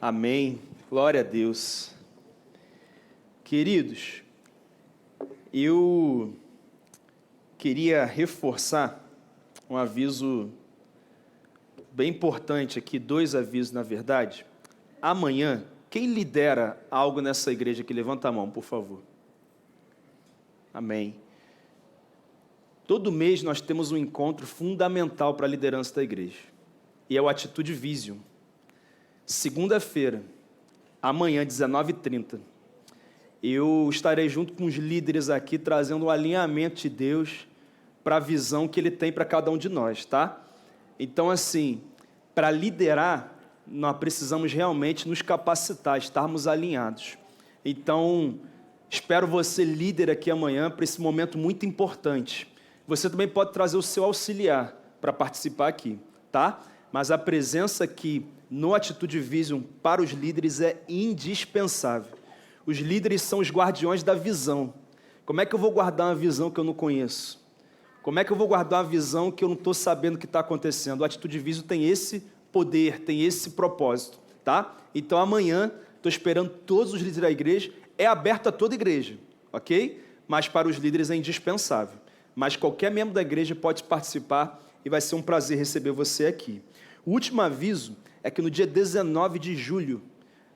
Amém. Glória a Deus. Queridos, eu queria reforçar um aviso bem importante aqui, dois avisos na verdade. Amanhã, quem lidera algo nessa igreja aqui? Levanta a mão, por favor. Amém. Todo mês nós temos um encontro fundamental para a liderança da igreja, e é o Atitude Vision. Segunda-feira, amanhã, 19h30, eu estarei junto com os líderes aqui, trazendo um alinhamento de Deus para a visão que Ele tem para cada um de nós, tá? Então, assim, para liderar, nós precisamos realmente nos capacitar, estarmos alinhados. Então, espero você líder aqui amanhã para esse momento muito importante. Você também pode trazer o seu auxiliar para participar aqui, tá? Mas a presença aqui no Atitude Vision para os líderes é indispensável. Os líderes são os guardiões da visão. Como é que eu vou guardar uma visão que eu não conheço? Como é que eu vou guardar uma visão que eu não estou sabendo o que está acontecendo? O Atitude Vision tem esse poder, tem esse propósito, tá? Então amanhã, estou esperando todos os líderes da igreja, é aberto a toda a igreja, ok? Mas para os líderes é indispensável. Mas qualquer membro da igreja pode participar e vai ser um prazer receber você aqui. O último aviso é que no dia 19 de julho,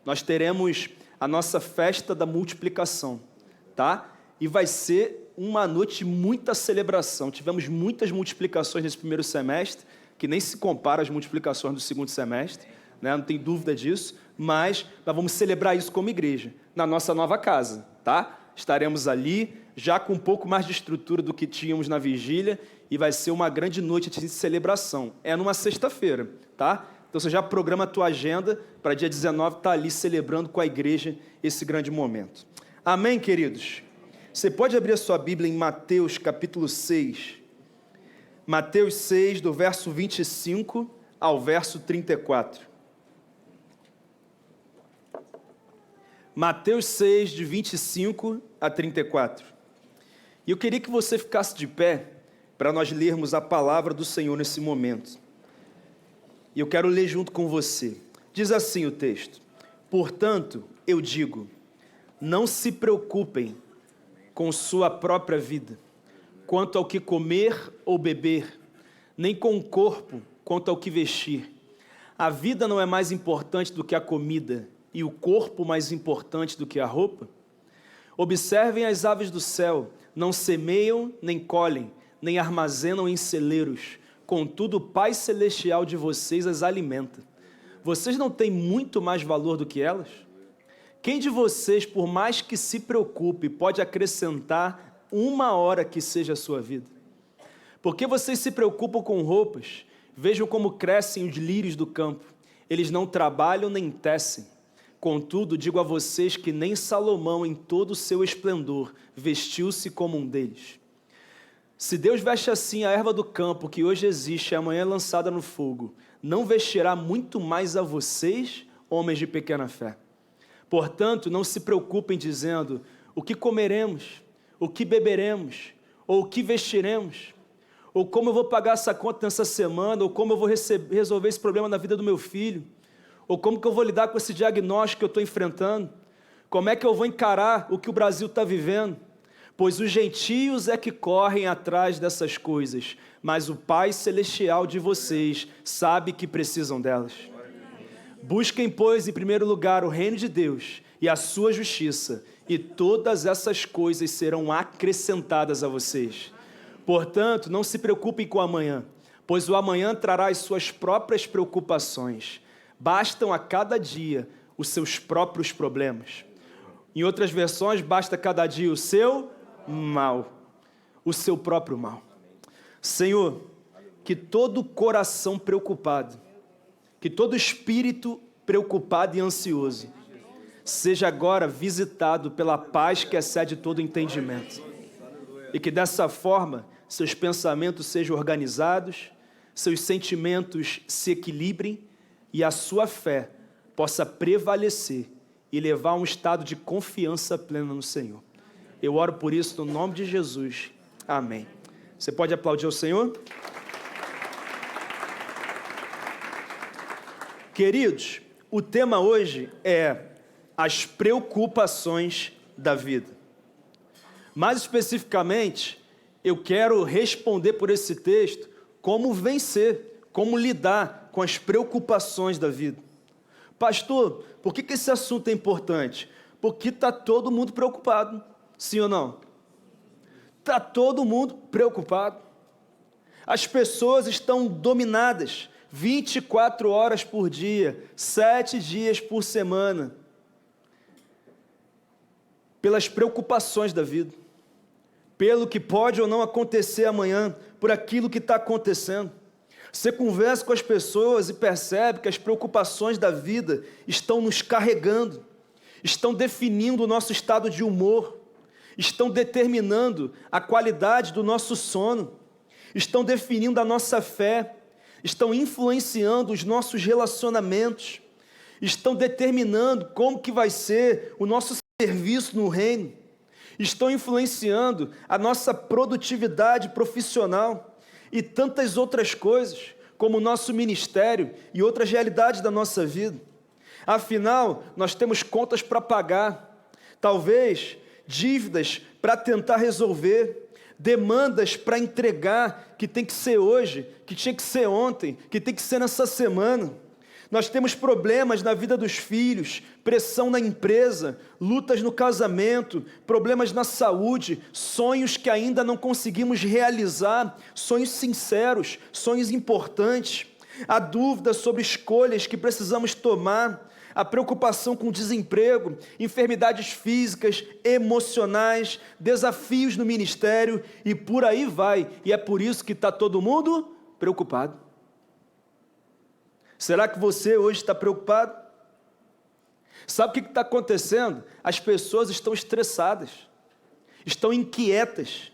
nós teremos a nossa festa da multiplicação, tá? E vai ser uma noite de muita celebração. Tivemos muitas multiplicações nesse primeiro semestre, que nem se compara às multiplicações do segundo semestre, né? Não tem dúvida disso, mas nós vamos celebrar isso como igreja, na nossa nova casa, tá? Estaremos ali, já com um pouco mais de estrutura do que tínhamos na vigília, e vai ser uma grande noite de celebração. É numa sexta-feira, tá? Então você já programa a tua agenda para dia 19 estar ali celebrando com a igreja esse grande momento. Amém, queridos? Você pode abrir a sua Bíblia em Mateus capítulo 6. Mateus 6, do verso 25 ao verso 34. Mateus 6, de 25 a 34. E eu queria que você ficasse de pé para nós lermos a palavra do Senhor nesse momento. E eu quero ler junto com você. Diz assim o texto: portanto, eu digo, não se preocupem com sua própria vida, quanto ao que comer ou beber, nem com o corpo, quanto ao que vestir. A vida não é mais importante do que a comida, e o corpo mais importante do que a roupa? Observem as aves do céu, não semeiam, nem colhem, nem armazenam em celeiros, contudo o Pai Celestial de vocês as alimenta. Vocês não têm muito mais valor do que elas? Quem de vocês, por mais que se preocupe, pode acrescentar uma hora que seja a sua vida? Porque vocês se preocupam com roupas? Vejam como crescem os lírios do campo. Eles não trabalham nem tecem. Contudo, digo a vocês que nem Salomão, em todo o seu esplendor, vestiu-se como um deles. Se Deus veste assim a erva do campo, que hoje existe e amanhã é lançada no fogo, não vestirá muito mais a vocês, homens de pequena fé? Portanto, não se preocupem dizendo, o que comeremos, o que beberemos, ou o que vestiremos, ou como eu vou pagar essa conta nessa semana, ou como eu vou resolver esse problema na vida do meu filho, ou como que eu vou lidar com esse diagnóstico que eu estou enfrentando, como é que eu vou encarar o que o Brasil está vivendo? Pois os gentios é que correm atrás dessas coisas, mas o Pai Celestial de vocês sabe que precisam delas. Busquem, pois, em primeiro lugar o reino de Deus e a sua justiça, e todas essas coisas serão acrescentadas a vocês. Portanto, não se preocupem com o amanhã, pois o amanhã trará as suas próprias preocupações. Bastam a cada dia os seus próprios problemas. Em outras versões, basta cada dia o seu mal, o seu próprio mal. Senhor, que todo coração preocupado, que todo espírito preocupado e ansioso, seja agora visitado pela paz que excede todo entendimento. E que dessa forma, seus pensamentos sejam organizados, seus sentimentos se equilibrem e a sua fé possa prevalecer e levar a um estado de confiança plena no Senhor. Eu oro por isso no nome de Jesus. Amém. Você pode aplaudir o Senhor? Queridos, O tema hoje é as preocupações da vida. Mais especificamente, eu quero responder por esse texto como vencer, como lidar com as preocupações da vida. Pastor, por que esse assunto é importante? Porque está todo mundo preocupado, sim ou não? Está todo mundo preocupado. As pessoas estão dominadas 24 horas por dia, 7 dias por semana, pelas preocupações da vida, pelo que pode ou não acontecer amanhã, por aquilo que está acontecendo. Você conversa com as pessoas e percebe que as preocupações da vida estão nos carregando, estão definindo o nosso estado de humor, estão determinando a qualidade do nosso sono, estão definindo a nossa fé, estão influenciando os nossos relacionamentos, estão determinando como que vai ser o nosso serviço no reino, estão influenciando a nossa produtividade profissional e tantas outras coisas, como o nosso ministério e outras realidades da nossa vida. Afinal, nós temos contas para pagar, talvez dívidas para tentar resolver, demandas para entregar, que tem que ser hoje, que tinha que ser ontem, que tem que ser nessa semana. Nós temos problemas na vida dos filhos, pressão na empresa, lutas no casamento, problemas na saúde, sonhos que ainda não conseguimos realizar, sonhos sinceros, sonhos importantes, a dúvida sobre escolhas que precisamos tomar, a preocupação com o desemprego, enfermidades físicas, emocionais, desafios no ministério e por aí vai. E é por isso que está todo mundo preocupado. Será que você hoje está preocupado? Sabe o que está acontecendo? As pessoas estão estressadas, estão inquietas,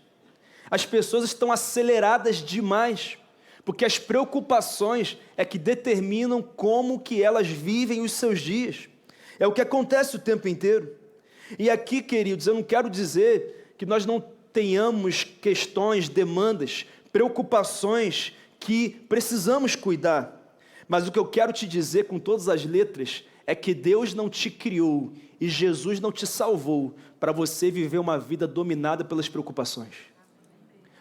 as pessoas estão aceleradas demais, porque as preocupações é que determinam como que elas vivem os seus dias. É o que acontece o tempo inteiro. E aqui, queridos, eu não quero dizer que nós não tenhamos questões, demandas, preocupações que precisamos cuidar. Mas o que eu quero te dizer com todas as letras é que Deus não te criou e Jesus não te salvou para você viver uma vida dominada pelas preocupações.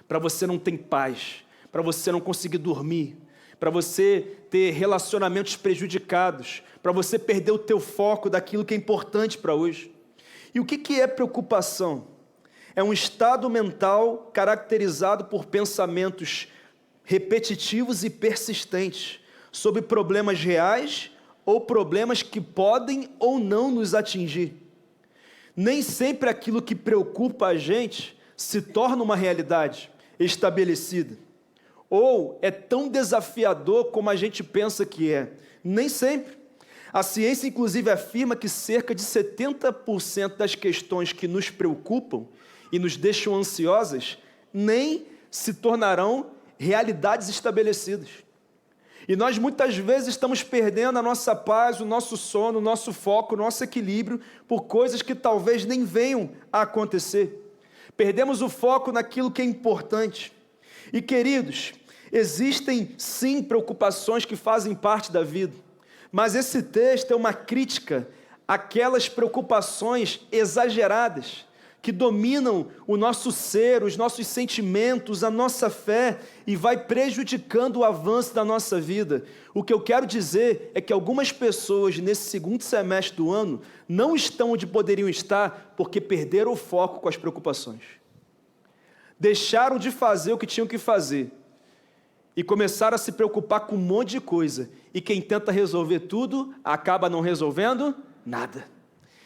Para você não ter paz, para você não conseguir dormir, para você ter relacionamentos prejudicados, para você perder o teu foco daquilo que é importante para hoje. E o que é preocupação? É um estado mental caracterizado por pensamentos repetitivos e persistentes sobre problemas reais ou problemas que podem ou não nos atingir. Nem sempre aquilo que preocupa a gente se torna uma realidade estabelecida, ou é tão desafiador como a gente pensa que é. Nem sempre. A ciência, inclusive, afirma que cerca de 70% das questões que nos preocupam e nos deixam ansiosas nem se tornarão realidades estabelecidas. E nós muitas vezes estamos perdendo a nossa paz, o nosso sono, o nosso foco, o nosso equilíbrio por coisas que talvez nem venham a acontecer. Perdemos o foco naquilo que é importante. E queridos, existem sim preocupações que fazem parte da vida, mas esse texto é uma crítica àquelas preocupações exageradas que dominam o nosso ser, os nossos sentimentos, a nossa fé e vai prejudicando o avanço da nossa vida. O que eu quero dizer é que algumas pessoas nesse segundo semestre do ano não estão onde poderiam estar porque perderam o foco com as preocupações. Deixaram de fazer o que tinham que fazer e começaram a se preocupar com um monte de coisa. E quem tenta resolver tudo acaba não resolvendo nada.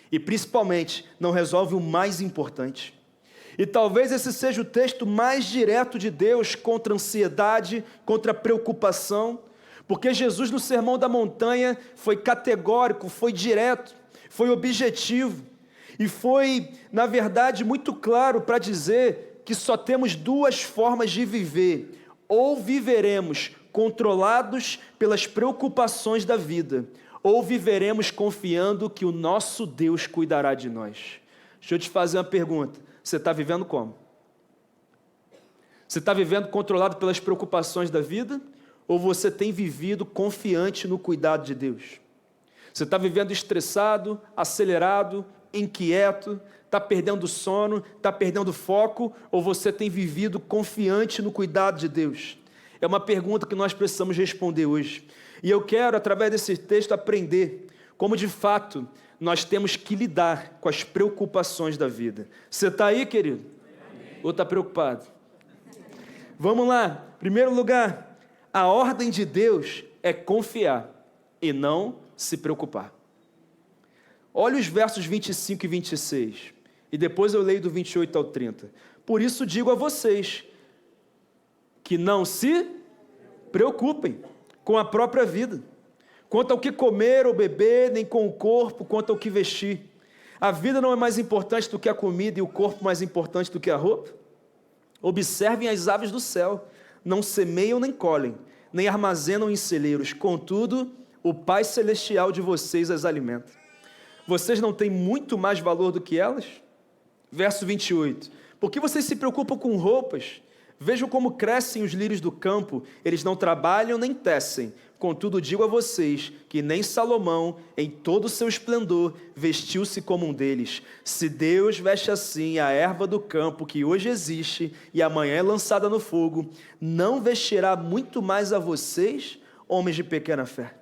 E principalmente não resolve o mais importante. E talvez esse seja o texto mais direto de Deus contra a ansiedade, contra a preocupação, porque Jesus no Sermão da Montanha foi categórico, foi direto, foi objetivo e foi, na verdade, muito claro para dizer que só temos duas formas de viver: ou viveremos controlados pelas preocupações da vida, ou viveremos confiando que o nosso Deus cuidará de nós. Deixa eu te fazer uma pergunta: você está vivendo como? Você está vivendo controlado pelas preocupações da vida, ou você tem vivido confiante no cuidado de Deus? Você está vivendo estressado, acelerado, inquieto, está perdendo sono, está perdendo foco, ou você tem vivido confiante no cuidado de Deus? É uma pergunta que nós precisamos responder hoje. E eu quero, através desse texto, aprender como, de fato, nós temos que lidar com as preocupações da vida. Você está aí, querido? Amém. Ou está preocupado? Vamos lá. Em primeiro lugar, a ordem de Deus é confiar e não se preocupar. Olha os versos 25 e 26. E depois eu leio do 28 ao 30. Por isso digo a vocês que não se preocupem com a própria vida, quanto ao que comer ou beber, nem com o corpo, quanto ao que vestir. A vida não é mais importante do que a comida e o corpo mais importante do que a roupa? Observem as aves do céu, não semeiam nem colhem, nem armazenam em celeiros, contudo, o Pai Celestial de vocês as alimenta. Vocês não têm muito mais valor do que elas? Verso 28. Por que vocês se preocupam com roupas? Vejam como crescem os lírios do campo, eles não trabalham nem tecem. Contudo, digo a vocês que nem Salomão, em todo o seu esplendor, vestiu-se como um deles. Se Deus veste assim a erva do campo que hoje existe e amanhã é lançada no fogo, não vestirá muito mais a vocês, homens de pequena fé?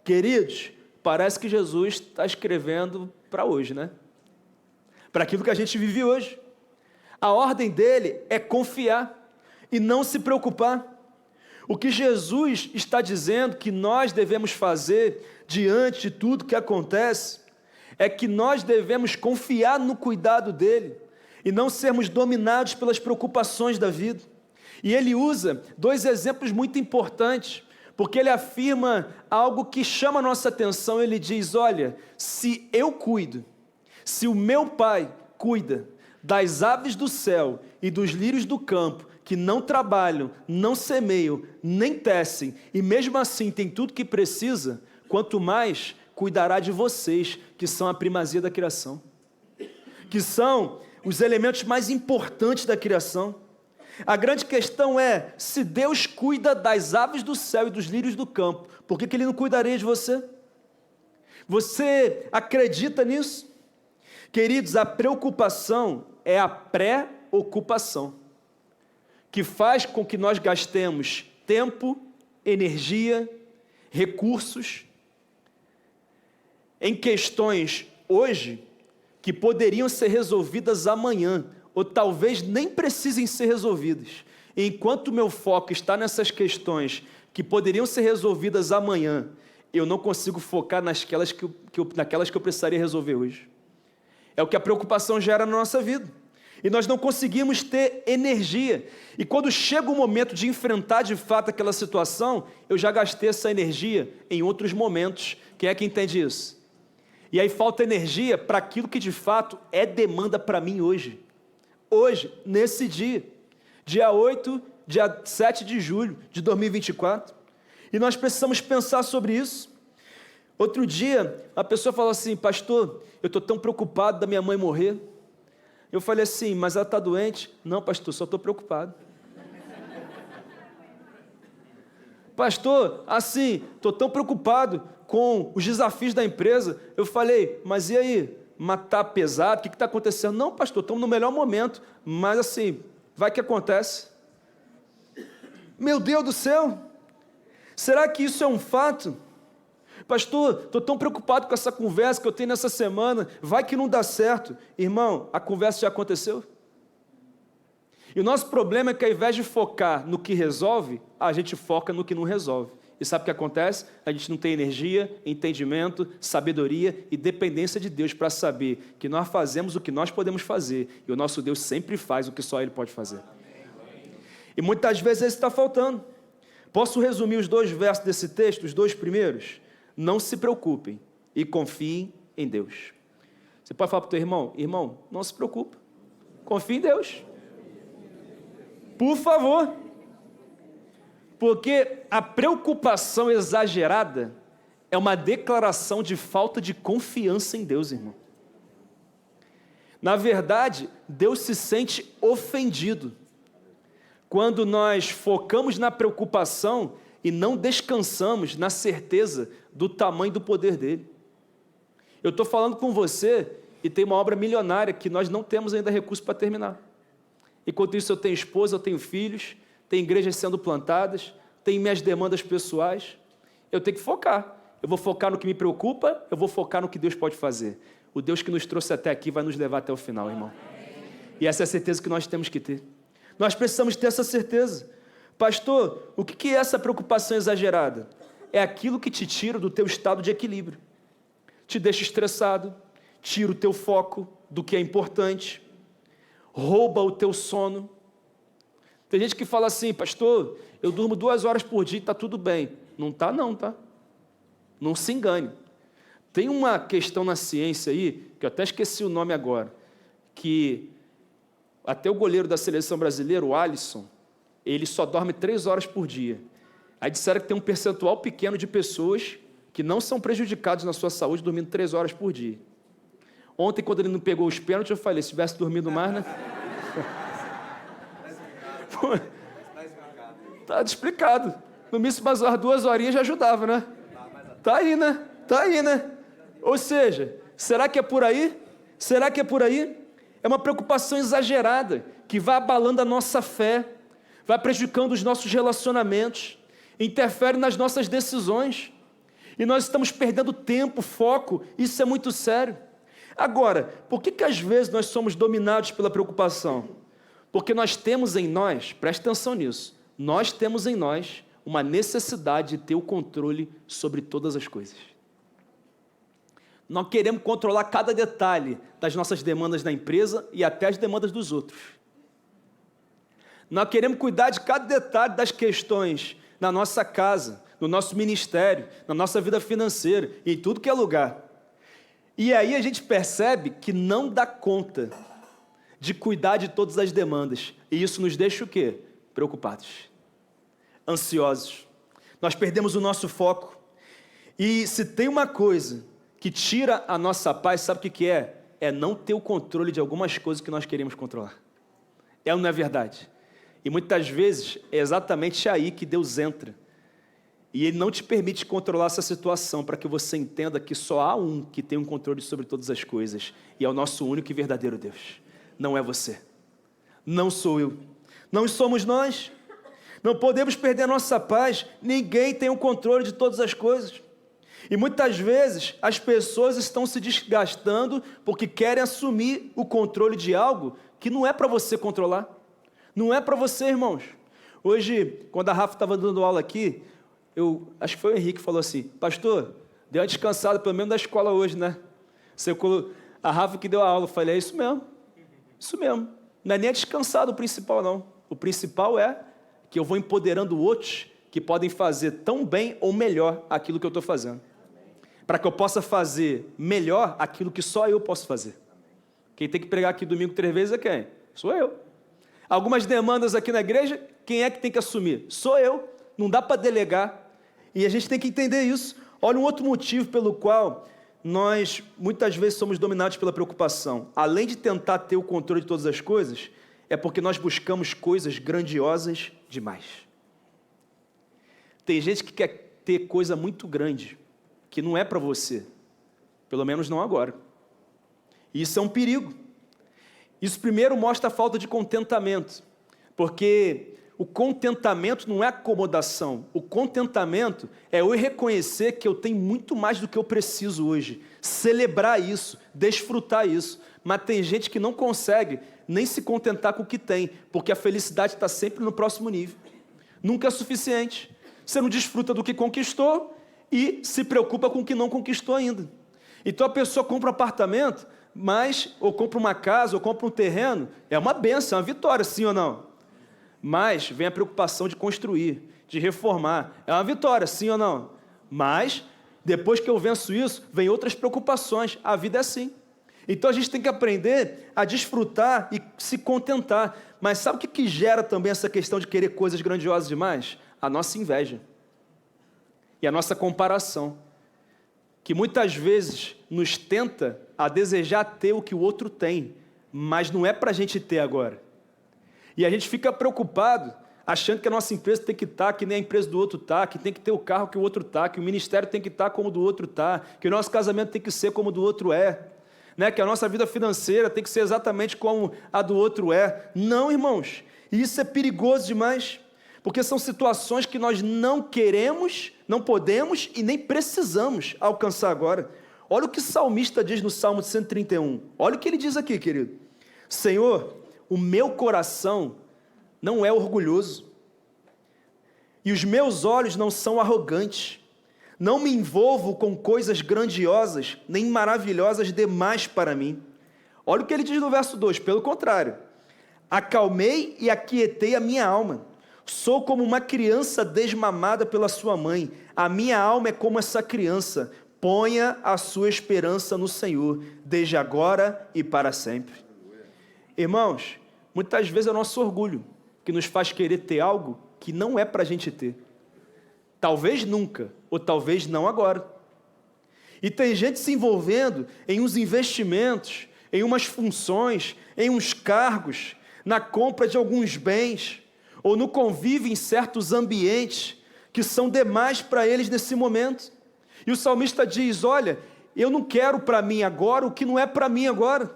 Queridos, parece que Jesus está escrevendo para hoje, né? Para aquilo que a gente vive hoje. A ordem dele é confiar e não se preocupar. O que Jesus está dizendo que nós devemos fazer diante de tudo que acontece é que nós devemos confiar no cuidado dele e não sermos dominados pelas preocupações da vida. E ele usa dois exemplos muito importantes, porque ele afirma algo que chama a nossa atenção. Ele diz: olha, se eu cuido, se o meu Pai cuida das aves do céu e dos lírios do campo, que não trabalham, não semeiam, nem tecem, e mesmo assim tem tudo que precisa, quanto mais cuidará de vocês, que são a primazia da criação, que são os elementos mais importantes da criação. A grande questão é, se Deus cuida das aves do céu e dos lírios do campo, por que Ele não cuidaria de você? Você acredita nisso? Queridos, a preocupação é a pré-ocupação, que faz com que nós gastemos tempo, energia, recursos em questões hoje que poderiam ser resolvidas amanhã, ou talvez nem precisem ser resolvidas. Enquanto o meu foco está nessas questões que poderiam ser resolvidas amanhã, eu não consigo focar naquelas que eu precisaria resolver hoje. É o que a preocupação gera na nossa vida. E nós não conseguimos ter energia. E quando chega o momento de enfrentar de fato aquela situação, eu já gastei essa energia em outros momentos. Quem é que entende isso? E aí falta energia para aquilo que de fato é demanda para mim hoje. Hoje, nesse dia. Dia 8, dia 7 de julho de 2024. E nós precisamos pensar sobre isso. Outro dia, a pessoa falou assim: pastor, eu estou tão preocupado da minha mãe morrer. Eu falei assim: mas ela está doente? Não, pastor, só estou preocupado. Pastor, assim, estou tão preocupado com os desafios da empresa. Eu falei: mas e aí? Matar pesado? O que está acontecendo? Não, pastor, estamos no melhor momento. Mas assim, vai que acontece. Meu Deus do céu! Será que isso é um fato? Pastor, estou tão preocupado com essa conversa que eu tenho nessa semana, vai que não dá certo. Irmão, a conversa já aconteceu. E o nosso problema é que ao invés de focar no que resolve, a gente foca no que não resolve. E sabe o que acontece? A gente não tem energia, entendimento, sabedoria e dependência de Deus para saber que nós fazemos o que nós podemos fazer e o nosso Deus sempre faz o que só Ele pode fazer. E muitas vezes isso está faltando. Posso resumir os dois versos desse texto, os dois primeiros? Não se preocupem e confiem em Deus. Você pode falar para o teu irmão: irmão, não se preocupe, confie em Deus. Por favor. Porque a preocupação exagerada é uma declaração de falta de confiança em Deus, irmão. Na verdade, Deus se sente ofendido quando nós focamos na preocupação e não descansamos na certeza do tamanho do poder dele. Eu estou falando com você e tem uma obra milionária que nós não temos ainda recurso para terminar. Enquanto isso eu tenho esposa, eu tenho filhos, tem igrejas sendo plantadas, tem minhas demandas pessoais. Eu tenho que focar. Eu vou focar no que me preocupa, eu vou focar no que Deus pode fazer. O Deus que nos trouxe até aqui vai nos levar até o final, irmão. E essa é a certeza que nós temos que ter. Nós precisamos ter essa certeza. Pastor, o que é essa preocupação exagerada? É aquilo que te tira do teu estado de equilíbrio. Te deixa estressado, tira o teu foco do que é importante, rouba o teu sono. Tem gente que fala assim, pastor, eu durmo 2 horas por dia e está tudo bem. Não está não, tá? Não se engane. Tem uma questão na ciência aí, que eu até esqueci o nome agora, que até o goleiro da seleção brasileira, o Alisson, ele só dorme 3 horas por dia. Aí disseram que tem um percentual pequeno de pessoas que não são prejudicados na sua saúde dormindo 3 horas por dia. Ontem, quando ele não pegou os pênaltis, eu falei, se tivesse dormido mais, né? Tá explicado. No mínimo, umas 2 horinhas já ajudava, né? Tá aí, né? Tá aí, né? Ou seja, será que é por aí? Será que é por aí? É uma preocupação exagerada, que vai abalando a nossa fé, vai prejudicando os nossos relacionamentos, interfere nas nossas decisões, e nós estamos perdendo tempo, foco, isso é muito sério. Agora, por que às vezes nós somos dominados pela preocupação? Porque nós temos em nós, preste atenção nisso, nós temos em nós uma necessidade de ter o controle sobre todas as coisas. Nós queremos controlar cada detalhe das nossas demandas na empresa e até as demandas dos outros. Nós queremos cuidar de cada detalhe das questões na nossa casa, no nosso ministério, na nossa vida financeira, em tudo que é lugar. E aí a gente percebe que não dá conta de cuidar de todas as demandas. E isso nos deixa o quê? Preocupados, ansiosos. Nós perdemos o nosso foco. E se tem uma coisa que tira a nossa paz, sabe o que é? É não ter o controle de algumas coisas que nós queremos controlar. É ou não é verdade? E muitas vezes é exatamente aí que Deus entra. E Ele não te permite controlar essa situação para que você entenda que só há um que tem um controle sobre todas as coisas. E é o nosso único e verdadeiro Deus. Não é você. Não sou eu. Não somos nós. Não podemos perder a nossa paz. Ninguém tem o controle de todas as coisas. E muitas vezes as pessoas estão se desgastando porque querem assumir o controle de algo que não é para você controlar. Não é para você, irmãos. Hoje, quando a Rafa estava dando aula aqui, acho que foi o Henrique que falou assim, pastor, deu uma descansada pelo menos da escola hoje, né? A Rafa que deu a aula, eu falei, é isso mesmo. Isso mesmo. Não é nem a descansada o principal, não. O principal é que eu vou empoderando outros que podem fazer tão bem ou melhor aquilo que eu estou fazendo. Para que eu possa fazer melhor aquilo que só eu posso fazer. Quem tem que pregar aqui domingo 3 vezes é quem? Sou eu. Algumas demandas aqui na igreja, quem é que tem que assumir? Sou eu. Não dá para delegar. E a gente tem que entender isso. Olha um outro motivo pelo qual nós muitas vezes somos dominados pela preocupação. Além de tentar ter o controle de todas as coisas, é porque nós buscamos coisas grandiosas demais. Tem gente que quer ter coisa muito grande, que não é para você, pelo menos não agora. E isso é um perigo. Isso primeiro mostra a falta de contentamento, porque o contentamento não é acomodação, o contentamento é eu reconhecer que eu tenho muito mais do que eu preciso hoje, celebrar isso, desfrutar isso, mas tem gente que não consegue nem se contentar com o que tem, porque a felicidade está sempre no próximo nível, nunca é suficiente, você não desfruta do que conquistou, e se preocupa com o que não conquistou ainda. Então a pessoa compra um apartamento, ou compra uma casa, ou compra um terreno, é uma bênção, é uma vitória, sim ou não? Mas vem a preocupação de construir, de reformar, é uma vitória, sim ou não? Mas, depois que eu venço isso, vem outras preocupações, a vida é assim. Então a gente tem que aprender a desfrutar e se contentar. Mas sabe o que gera também essa questão de querer coisas grandiosas demais? A nossa inveja. E a nossa comparação, que muitas vezes nos tenta a desejar ter o que o outro tem, mas não é para a gente ter agora. E a gente fica preocupado, achando que a nossa empresa tem que estar que nem a empresa do outro está, que tem que ter o carro que o outro está, que o ministério tem que estar como o do outro está, que o nosso casamento tem que ser como o do outro é, né? Que a nossa vida financeira tem que ser exatamente como a do outro é. Não, irmãos, e isso é perigoso demais, porque são situações que nós não queremos, não podemos e nem precisamos alcançar agora. Olha o que o salmista diz no Salmo 131, olha o que ele diz aqui, querido: Senhor, o meu coração não é orgulhoso, e os meus olhos não são arrogantes, não me envolvo com coisas grandiosas, nem maravilhosas demais para mim. Olha o que ele diz no verso 2, pelo contrário: acalmei e aquietei a minha alma, sou como uma criança desmamada pela sua mãe, a minha alma é como essa criança, ponha a sua esperança no Senhor, desde agora e para sempre. Irmãos, muitas vezes é o nosso orgulho que nos faz querer ter algo que não é para a gente ter. Talvez nunca, ou talvez não agora. E tem gente se envolvendo em uns investimentos, em umas funções, em uns cargos, na compra de alguns bens, ou no convívio em certos ambientes que são demais para eles nesse momento. E o salmista diz: olha, eu não quero para mim agora o que não é para mim agora.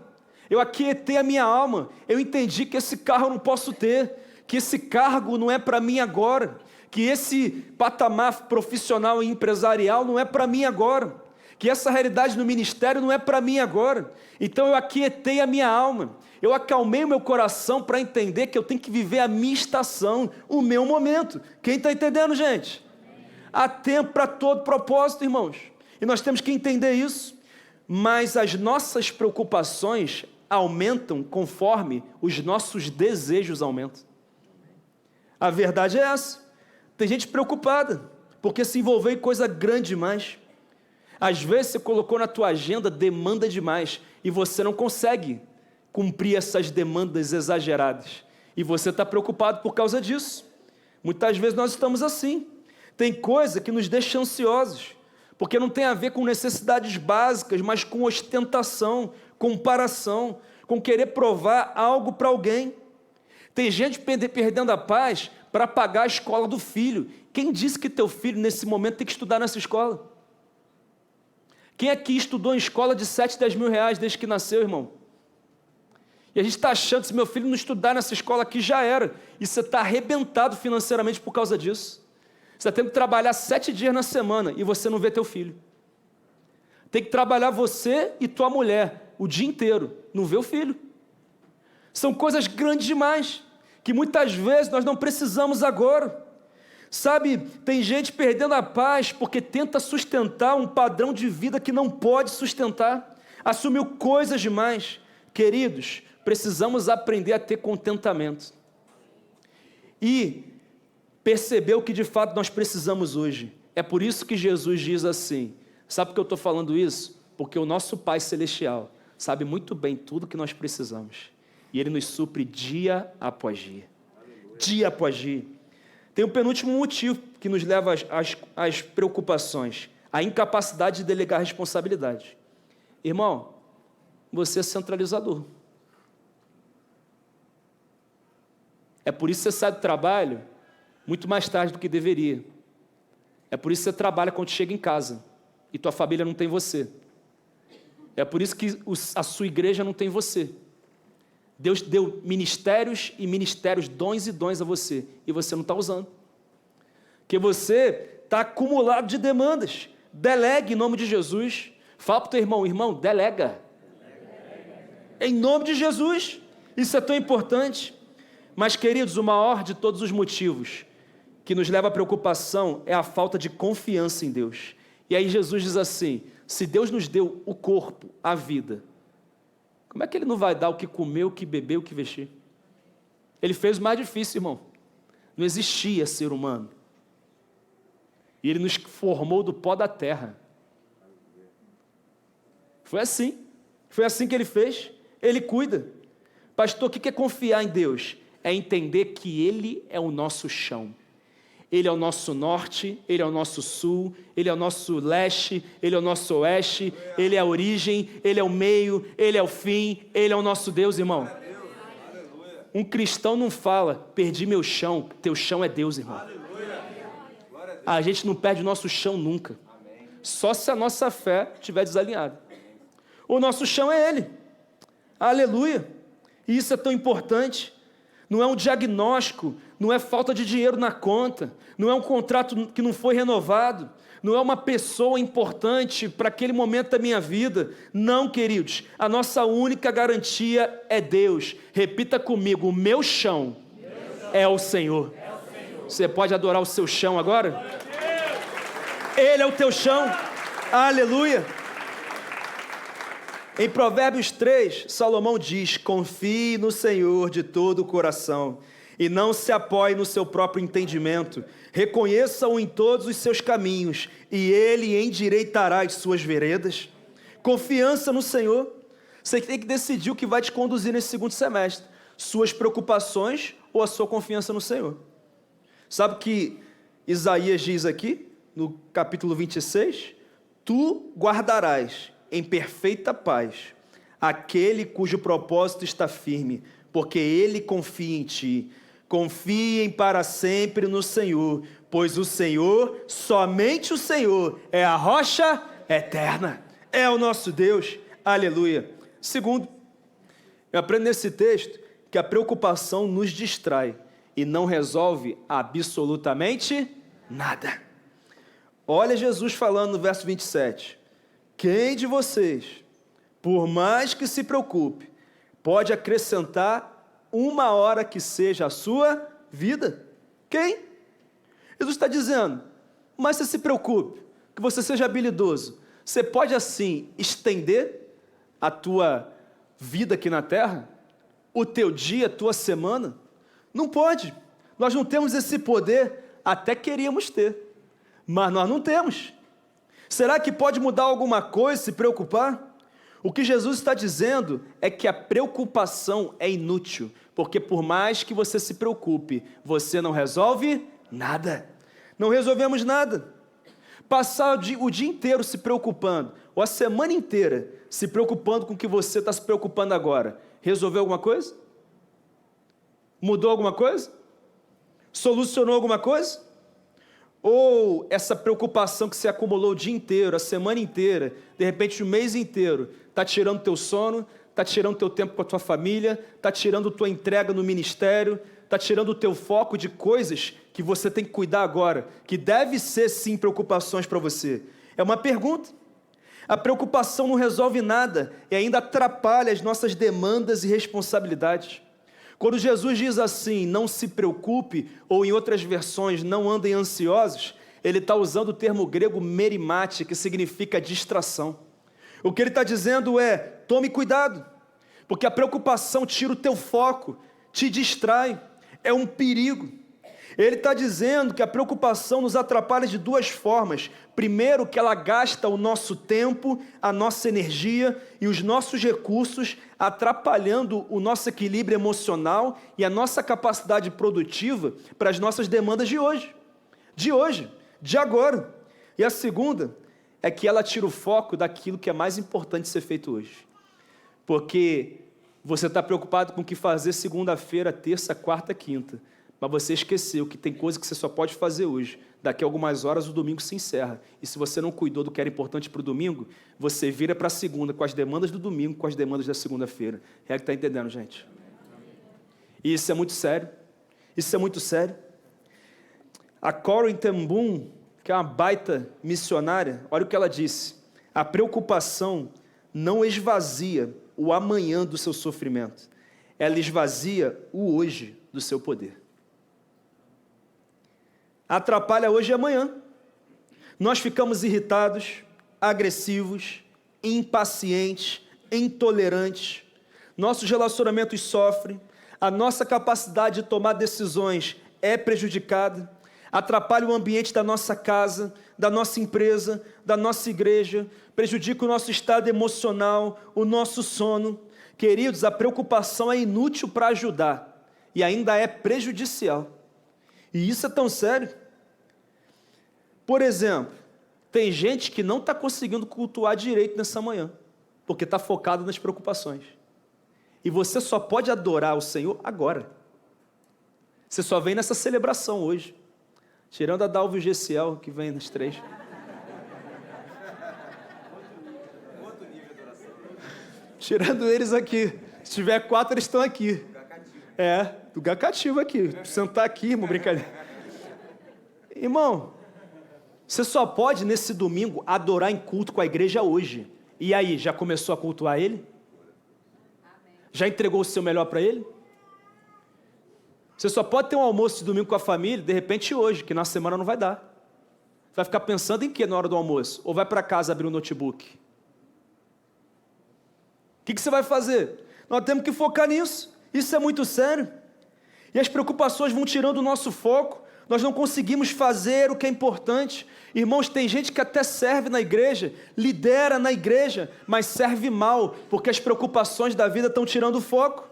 Eu aquietei a minha alma, eu entendi que esse carro eu não posso ter, que esse cargo não é para mim agora, que esse patamar profissional e empresarial não é para mim agora, que essa realidade no ministério não é para mim agora. Então eu aquietei a minha alma, eu acalmei o meu coração para entender que eu tenho que viver a minha estação, o meu momento. Quem está entendendo, gente? Há tempo para todo propósito, irmãos, e nós temos que entender isso. Mas as nossas preocupações aumentam conforme os nossos desejos aumentam. A verdade é essa. Tem gente preocupada porque se envolveu em coisa grande demais. Às vezes você colocou na tua agenda demanda demais e você não consegue cumprir essas demandas exageradas. E você está preocupado por causa disso. Muitas vezes nós estamos assim. Tem coisa que nos deixa ansiosos, porque não tem a ver com necessidades básicas, mas com ostentação, comparação, com querer provar algo para alguém. Tem gente perdendo a paz para pagar a escola do filho. Quem disse que teu filho nesse momento tem que estudar nessa escola? Quem aqui estudou em escola de 7, 10 mil reais desde que nasceu, irmão? E a gente está achando que se meu filho não estudar nessa escola aqui já era. E você está arrebentado financeiramente por causa disso. Você está tendo que trabalhar 7 dias na semana e você não vê teu filho. Tem que trabalhar você e tua mulher o dia inteiro, não vê o filho. São coisas grandes demais, que muitas vezes nós não precisamos agora. Sabe, tem gente perdendo a paz porque tenta sustentar um padrão de vida que não pode sustentar, assumiu coisas demais. Queridos, precisamos aprender a ter contentamento e perceber o que de fato nós precisamos hoje. É por isso que Jesus diz assim, sabe por que eu estou falando isso? Porque o nosso Pai Celestial sabe muito bem tudo que nós precisamos. E Ele nos supre dia após dia. Aleluia. Dia após dia. Tem um penúltimo motivo que nos leva às preocupações. A incapacidade de delegar responsabilidade. Irmão, você é centralizador. É por isso que você sai do trabalho muito mais tarde do que deveria. É por isso que você trabalha quando chega em casa e tua família não tem você. É por isso que a sua igreja não tem você. Deus deu ministérios e ministérios, dons e dons a você, e você não está usando. Porque você está acumulado de demandas. Delegue em nome de Jesus. Fala para o teu irmão, irmão, delega. Em nome de Jesus. Isso é tão importante. Mas, queridos, o maior de todos os motivos que nos leva à preocupação é a falta de confiança em Deus. E aí Jesus diz assim, se Deus nos deu o corpo, a vida, como é que Ele não vai dar o que comer, o que beber, o que vestir? Ele fez o mais difícil, irmão. Não existia ser humano. E Ele nos formou do pó da terra. Foi assim que Ele fez. Ele cuida. Pastor, o que é confiar em Deus? É entender que Ele é o nosso chão. Ele é o nosso norte, Ele é o nosso sul, Ele é o nosso leste, Ele é o nosso oeste, Ele é a origem, Ele é o meio, Ele é o fim, Ele é o nosso Deus, irmão. um cristão não fala, perdi meu chão, teu chão é Deus, irmão. A gente não perde o nosso chão nunca. Só se a nossa fé estiver desalinhada. O nosso chão é Ele. Aleluia. E isso é tão importante. Não é um diagnóstico, não é falta de dinheiro na conta, não é um contrato que não foi renovado, não é uma pessoa importante para aquele momento da minha vida. Não, queridos, a nossa única garantia é Deus. Repita comigo, o meu chão é o Senhor. Você pode adorar o seu chão agora? Ele é o teu chão. Aleluia. Em Provérbios 3, Salomão diz: confie no Senhor de todo o coração e não se apoie no seu próprio entendimento. Reconheça-o em todos os seus caminhos e Ele endireitará as suas veredas. Confiança no Senhor. Você tem que decidir o que vai te conduzir nesse segundo semestre: suas preocupações ou a sua confiança no Senhor. Sabe o que Isaías diz aqui, no capítulo 26? Tu guardarás em perfeita paz aquele cujo propósito está firme, porque ele confia em ti. Confiem para sempre no Senhor, pois o Senhor, somente o Senhor, é a rocha eterna, é o nosso Deus. Aleluia. Segundo, eu aprendo nesse texto que a preocupação nos distrai e não resolve absolutamente nada. Olha Jesus falando no verso 27. Quem de vocês, por mais que se preocupe, pode acrescentar 1 hora que seja a sua vida? Quem? Jesus está dizendo, mas você se preocupe, que você seja habilidoso. Você pode assim estender a tua vida aqui na terra? O teu dia, a tua semana? Não pode. Nós não temos esse poder, até queríamos ter, mas nós não temos. Será que pode mudar alguma coisa, se preocupar? O que Jesus está dizendo é que a preocupação é inútil, porque por mais que você se preocupe, você não resolve nada. Não resolvemos nada. Passar o dia inteiro se preocupando, ou a semana inteira se preocupando com o que você está se preocupando agora, resolveu alguma coisa? Mudou alguma coisa? Solucionou alguma coisa? Ou essa preocupação que você acumulou o dia inteiro, a semana inteira, de repente o mês inteiro, está tirando teu sono, está tirando teu tempo com a tua família, está tirando tua entrega no ministério, está tirando o teu foco de coisas que você tem que cuidar agora, que deve ser sim preocupações para você. É uma pergunta. A preocupação não resolve nada e ainda atrapalha as nossas demandas e responsabilidades. Quando Jesus diz assim, não se preocupe, ou em outras versões, não andem ansiosos, ele está usando o termo grego merimate, que significa distração. O que ele está dizendo é, tome cuidado, porque a preocupação tira o teu foco, te distrai, é um perigo. Ele está dizendo que a preocupação nos atrapalha de duas formas. Primeiro, que ela gasta o nosso tempo, a nossa energia e os nossos recursos, atrapalhando o nosso equilíbrio emocional e a nossa capacidade produtiva para as nossas demandas de hoje, de agora. E a segunda é que ela tira o foco daquilo que é mais importante ser feito hoje. Porque você está preocupado com o que fazer segunda-feira, terça, quarta, quinta. Mas você esqueceu que tem coisa que você só pode fazer hoje. Daqui a algumas horas o domingo se encerra. E se você não cuidou do que era importante para o domingo, você vira para a segunda com as demandas do domingo, com as demandas da segunda-feira. É que está entendendo, gente? E isso é muito sério. Isso é muito sério. A Corrie ten Boom, que é uma baita missionária, olha o que ela disse. A preocupação não esvazia o amanhã do seu sofrimento. Ela esvazia o hoje do seu poder. Atrapalha hoje e amanhã. Nós ficamos irritados, agressivos, impacientes, intolerantes. Nossos relacionamentos sofrem, a nossa capacidade de tomar decisões é prejudicada, atrapalha o ambiente da nossa casa, da nossa empresa, da nossa igreja, prejudica o nosso estado emocional, o nosso sono. Queridos, a preocupação é inútil para ajudar e ainda é prejudicial. E isso é tão sério. Por exemplo, tem gente que não está conseguindo cultuar direito nessa manhã, porque está focado nas preocupações. E você só pode adorar o Senhor agora. Você só vem nessa celebração hoje. Tirando a Dalva e o Gessiel, que vem nas 3. Tirando eles aqui. Se tiver 4, eles estão aqui. Lugar cativo aqui. Sentar aqui, irmão, brincadeira. Irmão, você só pode, nesse domingo, adorar em culto com a igreja hoje. E aí, já começou a cultuar Ele? Já entregou o seu melhor para Ele? Você só pode ter um almoço de domingo com a família, de repente hoje, que na semana não vai dar. Vai ficar pensando em quê na hora do almoço? Ou vai para casa abrir o notebook? O que você vai fazer? Nós temos que focar nisso. Isso é muito sério. E as preocupações vão tirando o nosso foco. Nós não conseguimos fazer o que é importante. Irmãos, tem gente que até serve na igreja, lidera na igreja, mas serve mal, porque as preocupações da vida estão tirando o foco.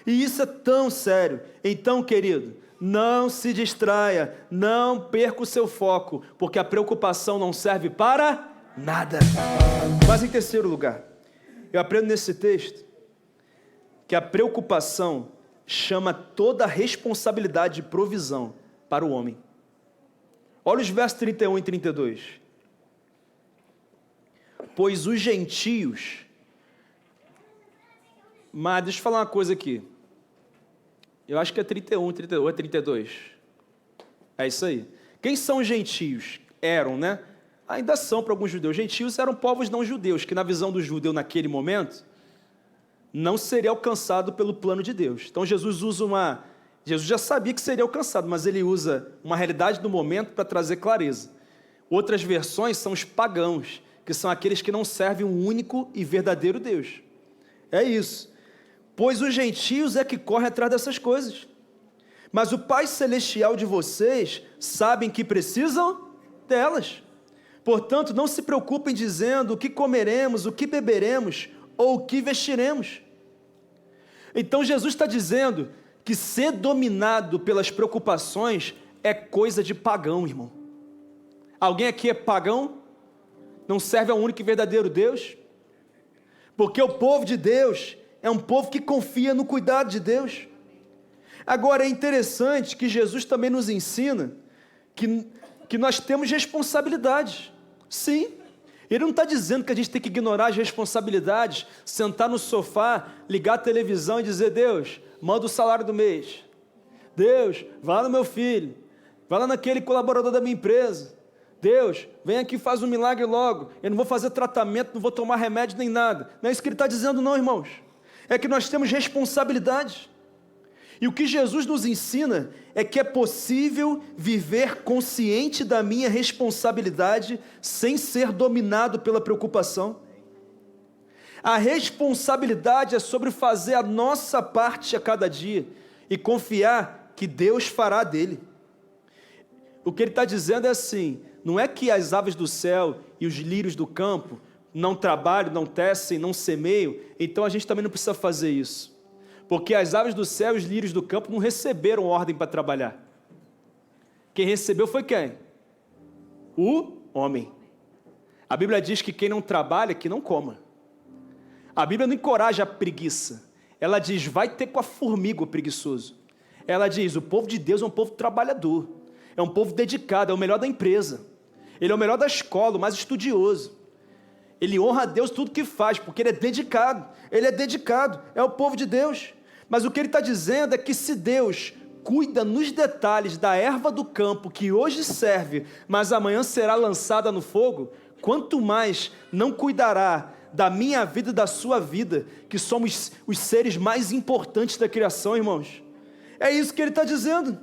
E isso é tão sério. Então, querido, não se distraia, não perca o seu foco, porque a preocupação não serve para nada. Mas em terceiro lugar, eu aprendo nesse texto que a preocupação chama toda a responsabilidade de provisão para o homem. Olha os versos 31 e 32. Pois os gentios... Mas deixa eu falar uma coisa aqui. Eu acho que é 31, 32, ou é 32. É isso aí. Quem são os gentios? Eram, né? Ainda são para alguns judeus. Gentios eram povos não judeus, que na visão do judeu naquele momento, não seria alcançado pelo plano de Deus. Então Jesus usa Jesus já sabia que seria alcançado, mas ele usa uma realidade do momento para trazer clareza. Outras versões são os pagãos, que são aqueles que não servem um único e verdadeiro Deus. É isso. Pois os gentios é que correm atrás dessas coisas. Mas o Pai Celestial de vocês sabem que precisam delas. Portanto, não se preocupem dizendo o que comeremos, o que beberemos ou o que vestiremos. Então Jesus está dizendo que ser dominado pelas preocupações é coisa de pagão, irmão. Alguém aqui é pagão? Não serve ao único e verdadeiro Deus? Porque o povo de Deus é um povo que confia no cuidado de Deus. Agora é interessante que Jesus também nos ensina que nós temos responsabilidades. Sim, ele não está dizendo que a gente tem que ignorar as responsabilidades, sentar no sofá, ligar a televisão e dizer: Deus, manda o salário do mês. Deus, vai lá no meu filho, vai lá naquele colaborador da minha empresa. Deus, vem aqui e faz um milagre logo. Eu não vou fazer tratamento, não vou tomar remédio nem nada. Não é isso que ele está dizendo não, irmãos. É que nós temos responsabilidades. E o que Jesus nos ensina é que é possível viver consciente da minha responsabilidade sem ser dominado pela preocupação. A responsabilidade é sobre fazer a nossa parte a cada dia e confiar que Deus fará dele. O que ele está dizendo é assim: não é que as aves do céu e os lírios do campo não trabalham, não tecem, não semeiam, então a gente também não precisa fazer isso. Porque as aves do céu e os lírios do campo não receberam ordem para trabalhar. Quem recebeu foi quem? O homem. A Bíblia diz que quem não trabalha, que não coma. A Bíblia não encoraja a preguiça. Ela diz: vai ter com a formiga o preguiçoso. Ela diz: o povo de Deus é um povo trabalhador. É um povo dedicado, é o melhor da empresa. Ele é o melhor da escola, o mais estudioso. Ele honra a Deus tudo que faz, porque ele é dedicado. Ele é dedicado, é o povo de Deus. Mas o que ele está dizendo é que se Deus cuida nos detalhes da erva do campo, que hoje serve, mas amanhã será lançada no fogo, quanto mais não cuidará da minha vida e da sua vida, que somos os seres mais importantes da criação, irmãos. É isso que ele está dizendo.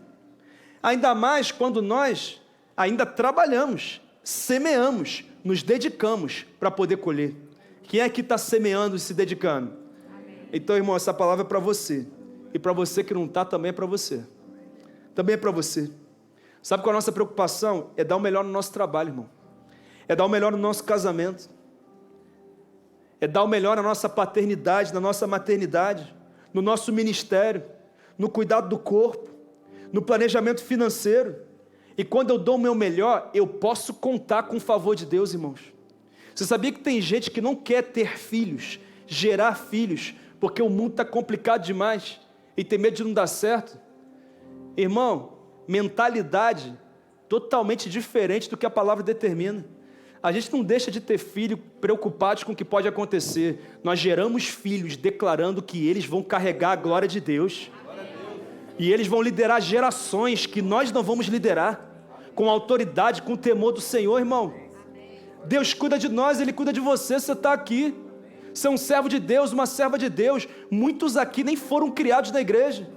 Ainda mais quando nós ainda trabalhamos, semeamos, nos dedicamos para poder colher. Quem é que está semeando e se dedicando? Amém. Então, irmão, essa palavra é para você. E para você que não está, também é para você. Também é para você. Sabe qual é a nossa preocupação? É dar o melhor no nosso trabalho, irmão. É dar o melhor no nosso casamento. É dar o melhor na nossa paternidade, na nossa maternidade, no nosso ministério, no cuidado do corpo, no planejamento financeiro. E quando eu dou o meu melhor, eu posso contar com o favor de Deus, irmãos. Você sabia que tem gente que não quer ter filhos, gerar filhos, porque o mundo está complicado demais e tem medo de não dar certo. Irmão, mentalidade totalmente diferente do que a palavra determina. A gente não deixa de ter filho preocupados com o que pode acontecer. Nós geramos filhos declarando que eles vão carregar a glória de Deus. E eles vão liderar gerações que nós não vamos liderar, com autoridade, com temor do Senhor, irmão. Deus cuida de nós, Ele cuida de você, você está aqui. Você é um servo de Deus, uma serva de Deus. Muitos aqui nem foram criados na igreja.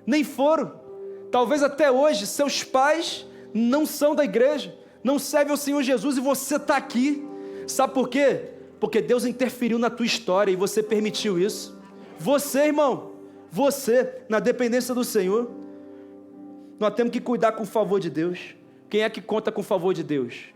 Nem foram. Talvez até hoje seus pais não são da igreja, não servem ao Senhor Jesus e você está aqui. Sabe por quê? Porque Deus interferiu na tua história e você permitiu isso. Você, irmão, você, na dependência do Senhor, nós temos que cuidar com o favor de Deus. Quem é que conta com o favor de Deus?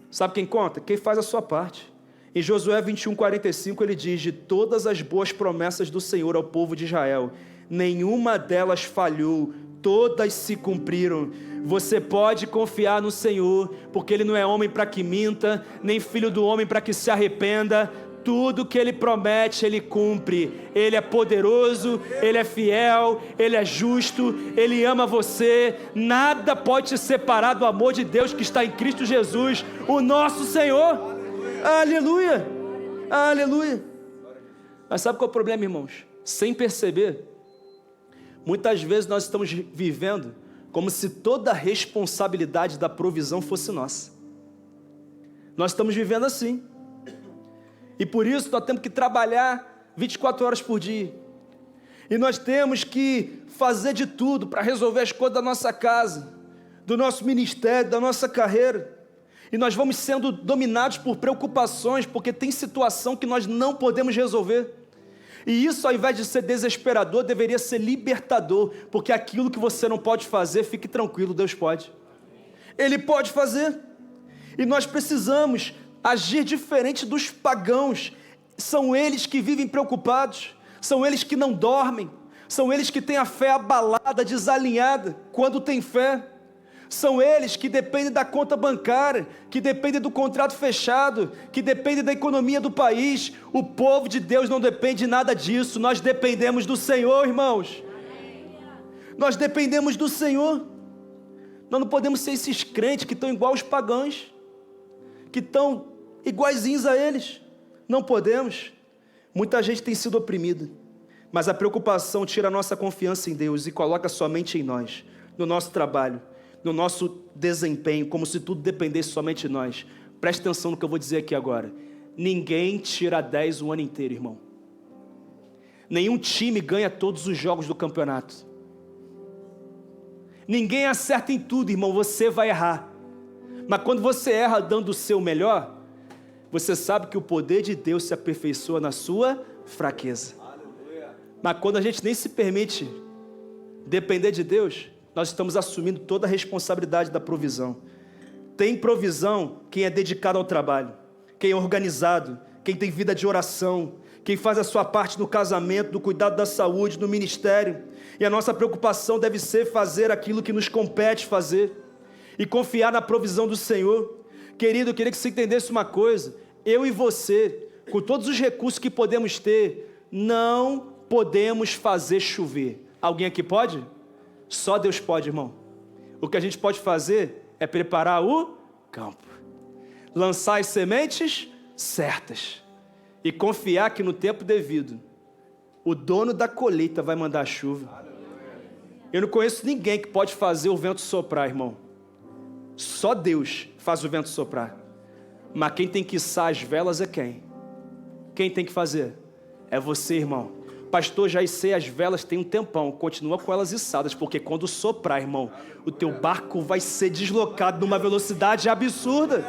Sabe quem conta? Quem faz a sua parte. Em Josué 21:45 ele diz: de todas as boas promessas do Senhor ao povo de Israel, nenhuma delas falhou, todas se cumpriram. Você pode confiar no Senhor, porque Ele não é homem para que minta, nem filho do homem para que se arrependa. Tudo que Ele promete, Ele cumpre. Ele é poderoso, Ele é fiel, Ele é justo, Ele ama você. Nada pode te separar do amor de Deus que está em Cristo Jesus, o nosso Senhor. Aleluia, aleluia. Mas sabe qual é o problema, irmãos? Sem perceber, muitas vezes nós estamos vivendo como se toda a responsabilidade da provisão fosse nossa. Nós estamos vivendo assim. E por isso nós temos que trabalhar 24 horas por dia. E nós temos que fazer de tudo para resolver as coisas da nossa casa, do nosso ministério, da nossa carreira. E nós vamos sendo dominados por preocupações, porque tem situação que nós não podemos resolver. E isso, ao invés de ser desesperador, deveria ser libertador, porque aquilo que você não pode fazer, fique tranquilo, Deus pode. Ele pode fazer. E nós precisamos agir diferente dos pagãos. São eles que vivem preocupados, são eles que não dormem, são eles que têm a fé abalada, desalinhada, quando tem fé. São eles que dependem da conta bancária, que dependem do contrato fechado, que dependem da economia do país. O povo de Deus não depende de nada disso. Nós dependemos do Senhor, irmãos. Nós dependemos do Senhor. Nós não podemos ser esses crentes que estão igual aos pagãos, que estão iguaizinhos a eles. Não podemos. Muita gente tem sido oprimida, mas a preocupação tira a nossa confiança em Deus e coloca somente em nós, no nosso trabalho, no nosso desempenho, como se tudo dependesse somente de nós. Preste atenção no que eu vou dizer aqui agora. Ninguém tira 10 o ano inteiro, irmão. Nenhum time ganha todos os jogos do campeonato. Ninguém acerta em tudo, irmão, você vai errar. Mas quando você erra dando o seu melhor, você sabe que o poder de Deus se aperfeiçoa na sua fraqueza. Mas quando a gente nem se permite depender de Deus, nós estamos assumindo toda a responsabilidade da provisão. Tem provisão quem é dedicado ao trabalho, quem é organizado, quem tem vida de oração, quem faz a sua parte no casamento, no cuidado da saúde, no ministério. E a nossa preocupação deve ser fazer aquilo que nos compete fazer e confiar na provisão do Senhor. Querido, eu queria que você entendesse uma coisa: eu e você, com todos os recursos que podemos ter, não podemos fazer chover. Alguém aqui pode? Só Deus pode, irmão. O que a gente pode fazer é preparar o campo, lançar as sementes certas e confiar que no tempo devido o dono da colheita vai mandar a chuva. Eu não conheço ninguém que pode fazer o vento soprar, irmão. Só Deus faz o vento soprar. Mas quem tem que içar as velas é quem? Quem tem que fazer? É você, irmão. Pastor, já içei as velas tem um tempão, continua com elas içadas, porque quando soprar, irmão, o teu barco vai ser deslocado numa velocidade absurda.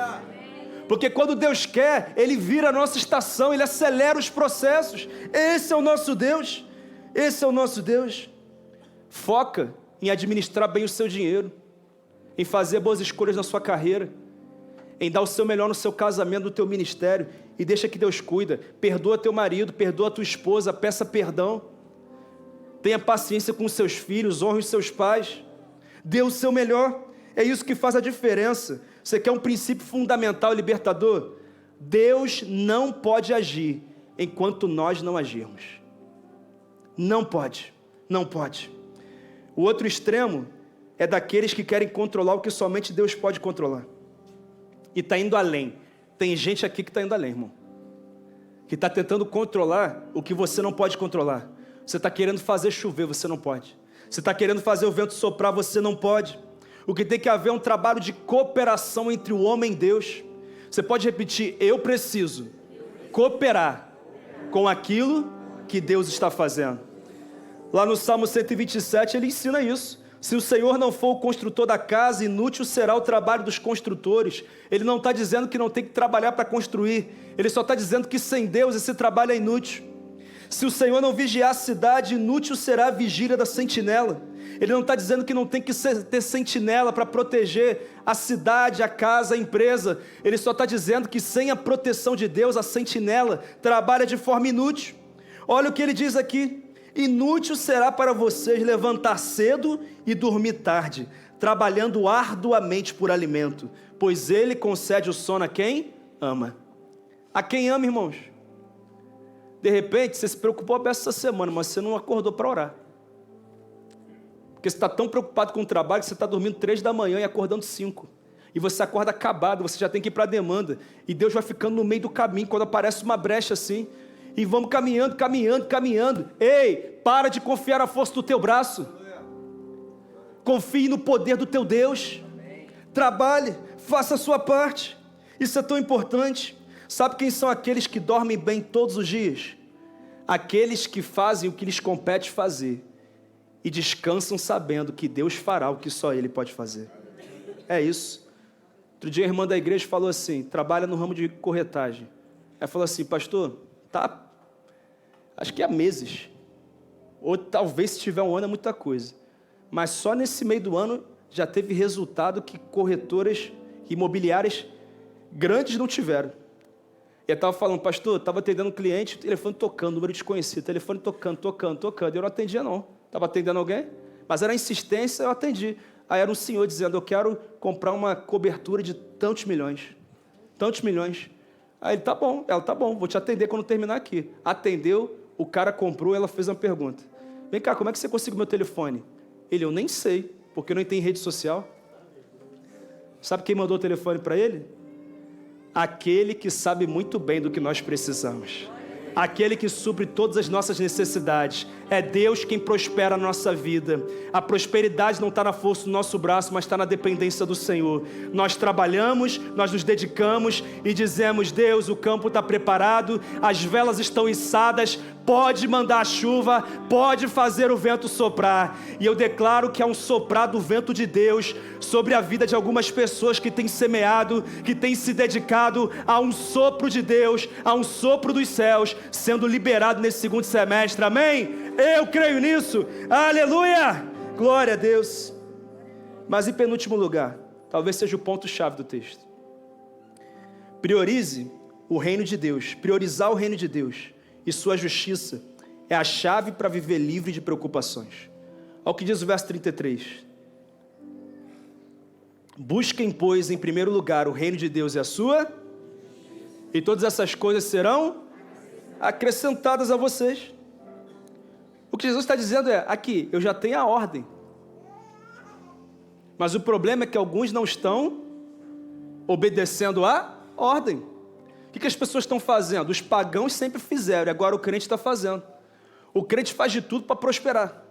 Porque quando Deus quer, Ele vira a nossa estação, Ele acelera os processos. Esse é o nosso Deus. Esse é o nosso Deus. Foca em administrar bem o seu dinheiro, em fazer boas escolhas na sua carreira, em dar o seu melhor no seu casamento, no teu ministério, e deixa que Deus cuida. Perdoa teu marido, perdoa tua esposa, peça perdão. Tenha paciência com os seus filhos, honre os seus pais. Dê o seu melhor. É isso que faz a diferença. Você quer um princípio fundamental e libertador? Deus não pode agir enquanto nós não agirmos. Não pode, não pode. O outro extremo é daqueles que querem controlar o que somente Deus pode controlar. E está indo além. Tem gente aqui que está indo além, irmão. Que está tentando controlar o que você não pode controlar. Você está querendo fazer chover, você não pode. Você está querendo fazer o vento soprar, você não pode. O que tem que haver é um trabalho de cooperação entre o homem e Deus. Você pode repetir: eu preciso cooperar com aquilo que Deus está fazendo. Lá no Salmo 127 ele ensina isso. Se o Senhor não for o construtor da casa, inútil será o trabalho dos construtores. Ele não está dizendo que não tem que trabalhar para construir. Ele só está dizendo que sem Deus esse trabalho é inútil. Se o Senhor não vigiar a cidade, inútil será a vigília da sentinela. Ele não está dizendo que não tem que ter sentinela para proteger a cidade, a casa, a empresa. Ele só está dizendo que sem a proteção de Deus, a sentinela trabalha de forma inútil. Olha o que ele diz aqui: inútil será para vocês levantar cedo e dormir tarde, trabalhando arduamente por alimento, pois ele concede o sono a quem ama. A quem ama, irmãos? De repente, você se preocupou essa semana, mas você não acordou para orar. Porque você está tão preocupado com o trabalho que você está dormindo 3 da manhã e acordando 5. E você acorda acabado, você já tem que ir para a demanda. E Deus vai ficando no meio do caminho, quando aparece uma brecha assim. E vamos caminhando, caminhando, caminhando. Ei, para de confiar na força do teu braço. Confie no poder do teu Deus. Trabalhe, faça a sua parte. Isso é tão importante. Sabe quem são aqueles que dormem bem todos os dias? Aqueles que fazem o que lhes compete fazer e descansam sabendo que Deus fará o que só Ele pode fazer. É isso. Outro dia a irmã da igreja falou assim, trabalha no ramo de corretagem. Ela falou assim: pastor, tá, acho que há meses, ou talvez se tiver um ano é muita coisa, mas só nesse meio do ano já teve resultado que corretoras imobiliárias grandes não tiveram. E eu estava falando: pastor, estava atendendo um cliente, o telefone tocando, número desconhecido, telefone tocando, eu não atendia não. Estava atendendo alguém, mas era insistência, eu atendi. Aí era um senhor dizendo: eu quero comprar uma cobertura de tantos milhões. Aí ele: tá bom, ela: tá bom, vou te atender quando terminar aqui. Atendeu, o cara comprou, ela fez uma pergunta: vem cá, como é que você conseguiu meu telefone? Ele: eu nem sei, porque não tem rede social. Sabe quem mandou o telefone para ele? Aquele que sabe muito bem do que nós precisamos. Aquele que supre todas as nossas necessidades. É Deus quem prospera a nossa vida. A prosperidade não está na força do nosso braço, mas está na dependência do Senhor. Nós trabalhamos, nós nos dedicamos e dizemos: Deus, o campo está preparado, as velas estão içadas, pode mandar a chuva, pode fazer o vento soprar. E eu declaro que há um soprar do vento de Deus sobre a vida de algumas pessoas que têm semeado, que têm se dedicado a um sopro de Deus, a um sopro dos céus, sendo liberado nesse segundo semestre. Amém? Eu creio nisso. Aleluia! Glória a Deus. Mas em penúltimo lugar, talvez seja o ponto-chave do texto. Priorize o reino de Deus. Priorizar o reino de Deus e sua justiça é a chave para viver livre de preocupações. Olha o que diz o verso 33. Busquem, pois, em primeiro lugar o reino de Deus e a sua, e todas essas coisas serão acrescentadas a vocês. O que Jesus está dizendo é: aqui, eu já tenho a ordem. Mas o problema é que alguns não estão obedecendo a ordem. O que as pessoas estão fazendo? Os pagãos sempre fizeram, e agora o crente está fazendo. O crente faz de tudo para prosperar.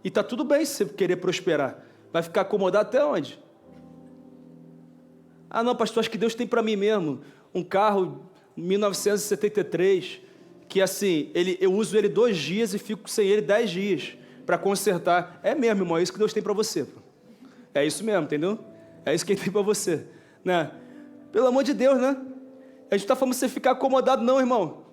E está tudo bem se você querer prosperar. Vai ficar acomodado até onde? Ah não, pastor, acho que Deus tem para mim mesmo um carro 1973, que assim, eu uso ele 2 dias e fico sem ele 10 dias para consertar. É mesmo, irmão, é isso que Deus tem para você. É isso mesmo, entendeu? É isso que Ele tem para você, né? Pelo amor de Deus, né? A gente está falando para você ficar acomodado, não, irmão.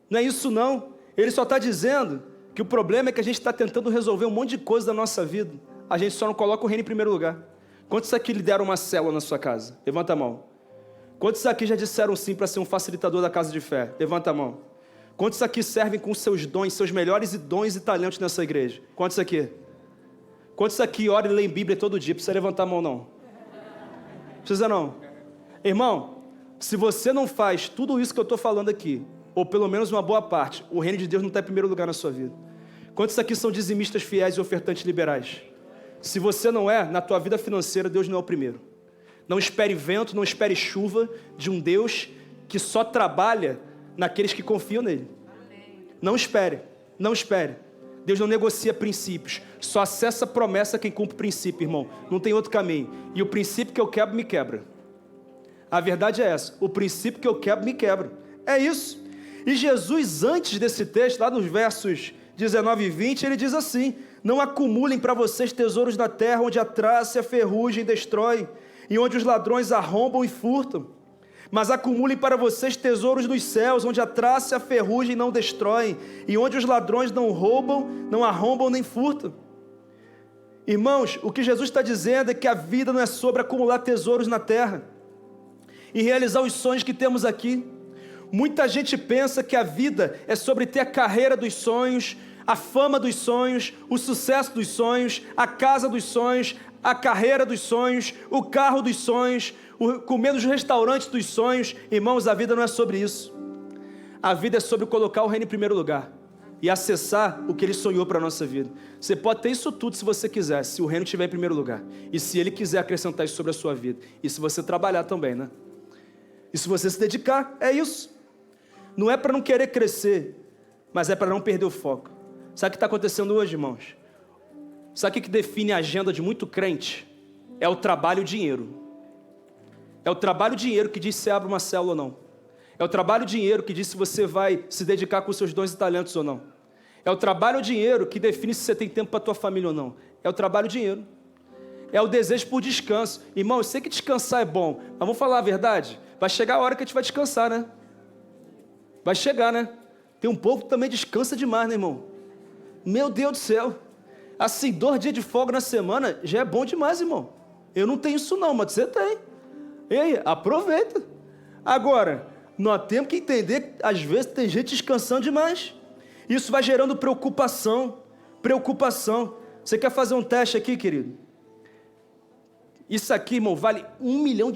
Não é isso, não. Ele só está dizendo que o problema é que a gente está tentando resolver um monte de coisa da nossa vida. A gente só não coloca o reino em primeiro lugar. Quantos aqui lideram uma célula na sua casa? Levanta a mão. Quantos aqui já disseram sim para ser um facilitador da casa de fé? Levanta a mão. Quantos aqui servem com seus dons, seus melhores dons e talentos nessa igreja? Quantos aqui? Quantos aqui oram e leem Bíblia todo dia? Precisa levantar a mão, não? Precisa não. Irmão, se você não faz tudo isso que eu estou falando aqui, ou pelo menos uma boa parte, o reino de Deus não está em primeiro lugar na sua vida. Quantos aqui são dizimistas fiéis e ofertantes liberais? Se você não é, na tua vida financeira, Deus não é o primeiro. Não espere vento, não espere chuva de um Deus que só trabalha naqueles que confiam nele. Não espere, não espere. Deus não negocia princípios, só acessa promessa quem cumpre princípio, irmão. Não tem outro caminho. E o princípio que eu quebro, me quebra. A verdade é essa, o princípio que eu quebro, me quebra. É isso. E Jesus, antes desse texto, lá nos versos 19 e 20, ele diz assim: não acumulem para vocês tesouros na terra, onde a traça e a ferrugem destrói, e onde os ladrões arrombam e furtam. Mas acumulem para vocês tesouros nos céus, onde a traça e a ferrugem não destroem, e onde os ladrões não roubam, não arrombam nem furtam. Irmãos, o que Jesus está dizendo é que a vida não é sobre acumular tesouros na terra e realizar os sonhos que temos aqui. Muita gente pensa que a vida é sobre ter a carreira dos sonhos, a fama dos sonhos, o sucesso dos sonhos, a casa dos sonhos, a carreira dos sonhos, o carro dos sonhos, comer nos restaurantes dos sonhos. Irmãos, a vida não é sobre isso. A vida é sobre colocar o reino em primeiro lugar e acessar o que ele sonhou para a nossa vida. Você pode ter isso tudo se você quiser, se o reino estiver em primeiro lugar. E se ele quiser acrescentar isso sobre a sua vida. E se você trabalhar também, né? E se você se dedicar, é isso. Não é para não querer crescer, mas é para não perder o foco. Sabe o que está acontecendo hoje, irmãos? Sabe o que define a agenda de muito crente? É o trabalho e o dinheiro. É o trabalho e o dinheiro que diz se abre uma célula ou não. É o trabalho e o dinheiro que diz se você vai se dedicar com seus dons e talentos ou não. É o trabalho e o dinheiro que define se você tem tempo para a tua família ou não. É o trabalho e o dinheiro. É o desejo por descanso. Irmão, eu sei que descansar é bom, mas vamos falar a verdade? Vai chegar a hora que a gente vai descansar, né? Vai chegar, né? Tem um povo que também descansa demais, né, irmão? Meu Deus do céu. Assim, 2 dias de folga na semana já é bom demais, irmão. Eu não tenho isso não, mas você tem. Ei, aproveita. Agora, nós temos que entender que às vezes tem gente descansando demais. Isso vai gerando preocupação. Preocupação. Você quer fazer um teste aqui, querido? Isso aqui, irmão, vale $1 milhão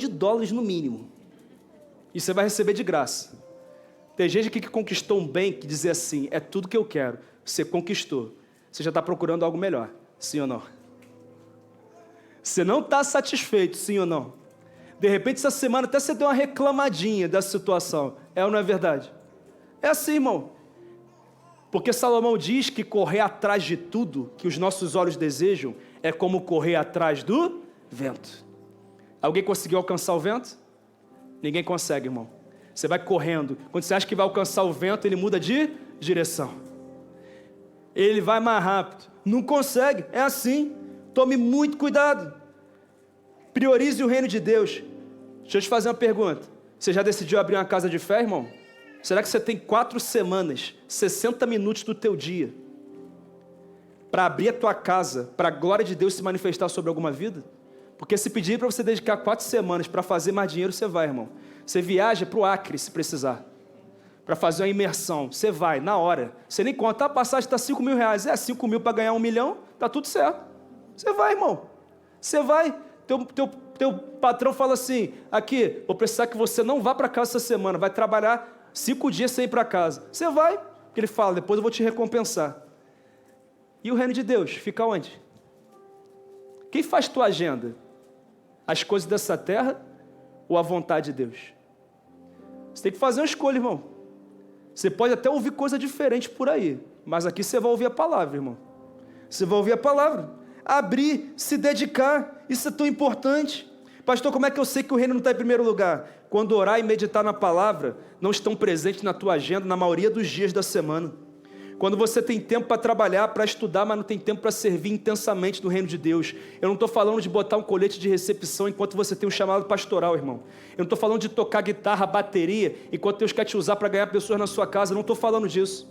no mínimo. E você vai receber de graça. Tem gente aqui que conquistou um bem que dizia assim: é tudo que eu quero. Você conquistou. Você já está procurando algo melhor, sim ou não? Você não está satisfeito, sim ou não? De repente, essa semana até você deu uma reclamadinha dessa situação. É ou não é verdade? É assim, irmão. Porque Salomão diz que correr atrás de tudo que os nossos olhos desejam é como correr atrás do vento. Alguém conseguiu alcançar o vento? Ninguém consegue, irmão. Você vai correndo. Quando você acha que vai alcançar o vento, ele muda de direção. Ele vai mais rápido. Não consegue. É assim. Tome muito cuidado. Priorize o reino de Deus. Deixa eu te fazer uma pergunta. Você já decidiu abrir uma casa de fé, irmão? Será que você tem 4 semanas, 60 minutos do teu dia para abrir a tua casa, para a glória de Deus se manifestar sobre alguma vida? Porque se pedir para você dedicar 4 semanas para fazer mais dinheiro, você vai, irmão. Você viaja para o Acre, se precisar, para fazer uma imersão. Você vai, na hora. Você nem conta, a passagem está R$5 mil. 5 mil para ganhar 1 milhão, está tudo certo. Você vai, irmão. Você vai. Teu patrão fala assim: aqui, vou precisar que você não vá para casa essa semana, vai trabalhar 5 dias sem ir para casa. Você vai. Porque ele fala: depois eu vou te recompensar. E o reino de Deus fica onde? Quem faz tua agenda? As coisas dessa terra ou a vontade de Deus? Você tem que fazer uma escolha, irmão. Você pode até ouvir coisa diferente por aí, mas aqui você vai ouvir a palavra, irmão. Você vai ouvir a palavra. Abrir, se dedicar, isso é tão importante. Pastor, como é que eu sei que o reino não está em primeiro lugar? Quando orar e meditar na palavra não estão presentes na tua agenda na maioria dos dias da semana. Quando você tem tempo para trabalhar, para estudar, mas não tem tempo para servir intensamente no reino de Deus. Eu não estou falando de botar um colete de recepção enquanto você tem um chamado pastoral, irmão. Eu não estou falando de tocar guitarra, bateria, enquanto Deus quer te usar para ganhar pessoas na sua casa. Eu não estou falando disso.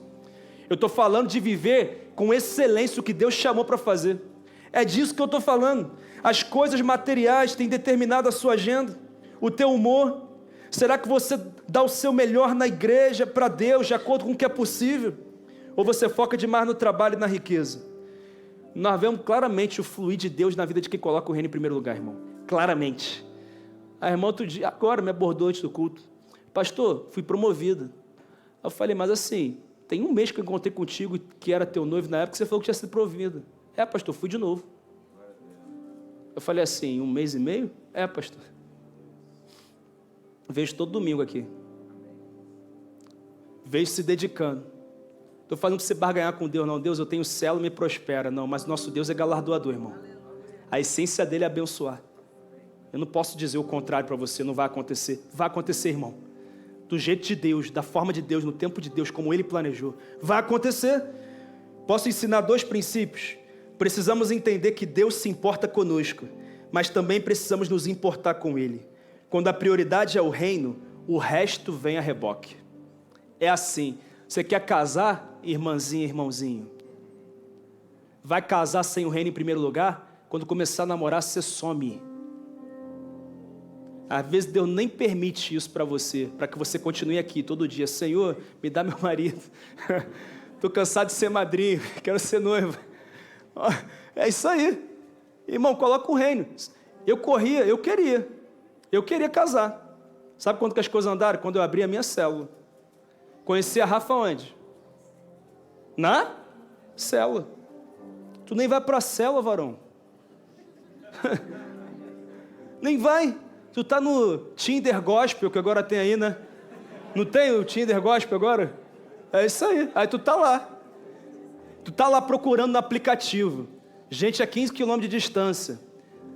Eu estou falando de viver com excelência o que Deus chamou para fazer. É disso que eu estou falando. As coisas materiais têm determinado a sua agenda, o teu humor. Será que você dá o seu melhor na igreja, para Deus, de acordo com o que é possível? Ou você foca demais no trabalho e na riqueza? Nós vemos claramente o fluir de Deus na vida de quem coloca o reino em primeiro lugar, irmão. Claramente. A irmã outro dia, agora me abordou antes do culto. Pastor, fui promovida. Eu falei, mas assim, tem um mês que eu encontrei contigo, que era teu noivo na época, você falou que tinha sido provido. É, pastor, fui de novo. Eu falei assim, 1 mês e meio? É, pastor. Vejo todo domingo aqui. Vejo se dedicando. Estou falando para você barganhar com Deus, não. Deus, eu tenho célula, me prospera. Não, mas nosso Deus é galardoador, irmão. A essência dele é abençoar. Eu não posso dizer o contrário para você, não vai acontecer. Vai acontecer, irmão. Do jeito de Deus, da forma de Deus, no tempo de Deus, como Ele planejou. Vai acontecer. Posso ensinar 2 princípios. Precisamos entender que Deus se importa conosco, mas também precisamos nos importar com Ele. Quando a prioridade é o reino, o resto vem a reboque. É assim. Você quer casar, irmãzinha, irmãozinho? Vai casar sem o reino em primeiro lugar? Quando começar a namorar, você some. Às vezes Deus nem permite isso para você, para que você continue aqui todo dia. Senhor, me dá meu marido. Estou cansado de ser madrinho, quero ser noiva. É isso aí. Irmão, coloca o reino. Eu queria casar. Sabe quando que as coisas andaram? Quando eu abri a minha célula. Conheci a Rafa onde? Na célula. Tu nem vai para a célula, varão. Nem vai. Tu tá no Tinder Gospel, que agora tem aí, né? Não tem o Tinder Gospel agora? É isso aí. Aí tu tá lá. Tu tá lá procurando no aplicativo. Gente a 15 km de distância.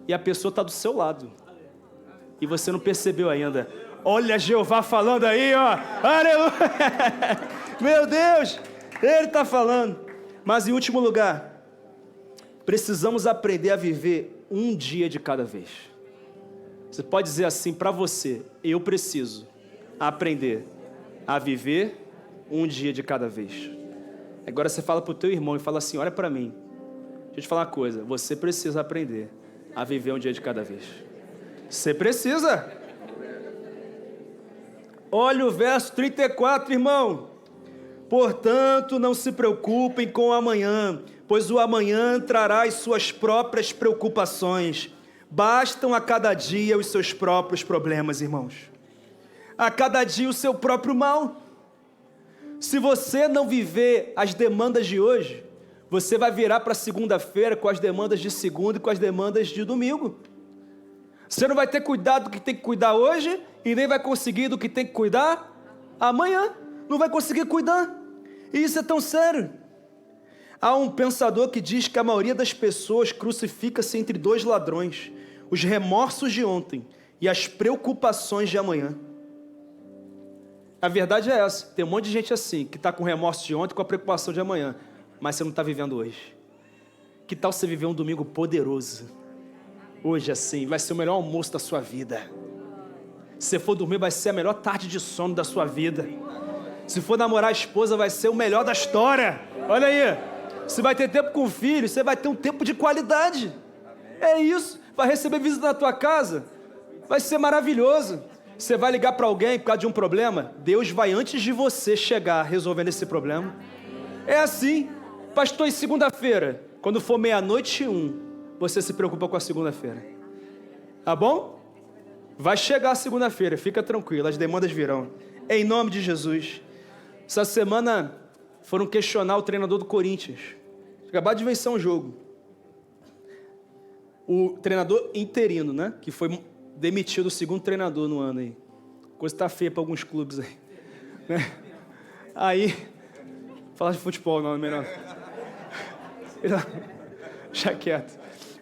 E a pessoa tá do seu lado. E você não percebeu ainda. Olha Jeová falando aí, ó. Aleluia. Meu Deus. Ele tá falando. Mas em último lugar, precisamos aprender a viver um dia de cada vez. Você pode dizer assim para você: eu preciso aprender a viver um dia de cada vez. Agora você fala para o teu irmão e fala assim: olha para mim, deixa eu te falar uma coisa, você precisa aprender a viver um dia de cada vez. Você precisa. Olha o verso 34, irmão. Portanto, não se preocupem com o amanhã, pois o amanhã trará as suas próprias preocupações. Bastam a cada dia os seus próprios problemas, irmãos. A cada dia o seu próprio mal. Se você não viver as demandas de hoje, você vai virar para segunda-feira com as demandas de segunda e com as demandas de domingo. Você não vai ter cuidado do que tem que cuidar hoje e nem vai conseguir do que tem que cuidar amanhã. Não vai conseguir cuidar. E isso é tão sério. Há um pensador que diz que a maioria das pessoas crucifica-se entre 2 ladrões: os remorsos de ontem e as preocupações de amanhã. A verdade é essa. Tem um monte de gente assim, que está com remorso de ontem e com a preocupação de amanhã, mas você não está vivendo hoje. Que tal você viver um domingo poderoso? Hoje assim, vai ser o melhor almoço da sua vida. Se você for dormir, vai ser a melhor tarde de sono da sua vida. Se for namorar a esposa, vai ser o melhor da história. Olha aí. Você vai ter tempo com o filho, você vai ter um tempo de qualidade. É isso. Vai receber visita na tua casa. Vai ser maravilhoso. Você vai ligar para alguém por causa de um problema, Deus vai antes de você chegar resolvendo esse problema. É assim. Pastor, e segunda-feira? Quando for 00:01, você se preocupa com a segunda-feira. Tá bom? Vai chegar a segunda-feira, fica tranquilo, as demandas virão. Em nome de Jesus. Essa semana foram questionar o treinador do Corinthians. Acabaram de vencer um jogo. O treinador interino, né? Que foi demitido, o segundo treinador no ano aí. Coisa tá feia para alguns clubes aí. Né? Aí, falar de futebol não, é melhor. Deixa quieto.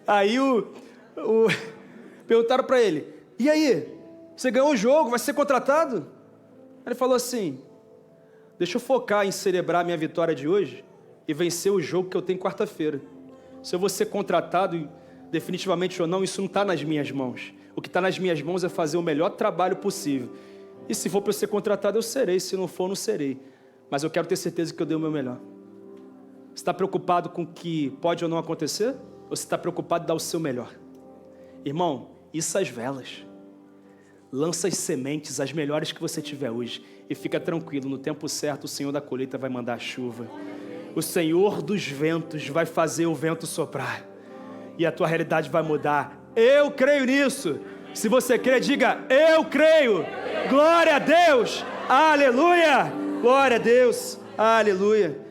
Aí perguntaram para ele: e aí, você ganhou o jogo, vai ser contratado? Ele falou assim: deixa eu focar em celebrar a minha vitória de hoje e vencer o jogo que eu tenho quarta-feira. Se eu vou ser contratado, definitivamente ou não, isso não está nas minhas mãos. O que está nas minhas mãos é fazer o melhor trabalho possível. E se for para eu ser contratado, eu serei. Se não for, não serei. Mas eu quero ter certeza que eu dei o meu melhor. Você está preocupado com o que pode ou não acontecer? Ou você está preocupado em dar o seu melhor? Irmão, isso às velas. Lança as sementes, as melhores que você tiver hoje. E fica tranquilo, no tempo certo o Senhor da colheita vai mandar a chuva. O Senhor dos ventos vai fazer o vento soprar. E a tua realidade vai mudar. Eu creio nisso. Se você crê, diga: eu creio. Glória a Deus. Aleluia. Glória a Deus. Aleluia.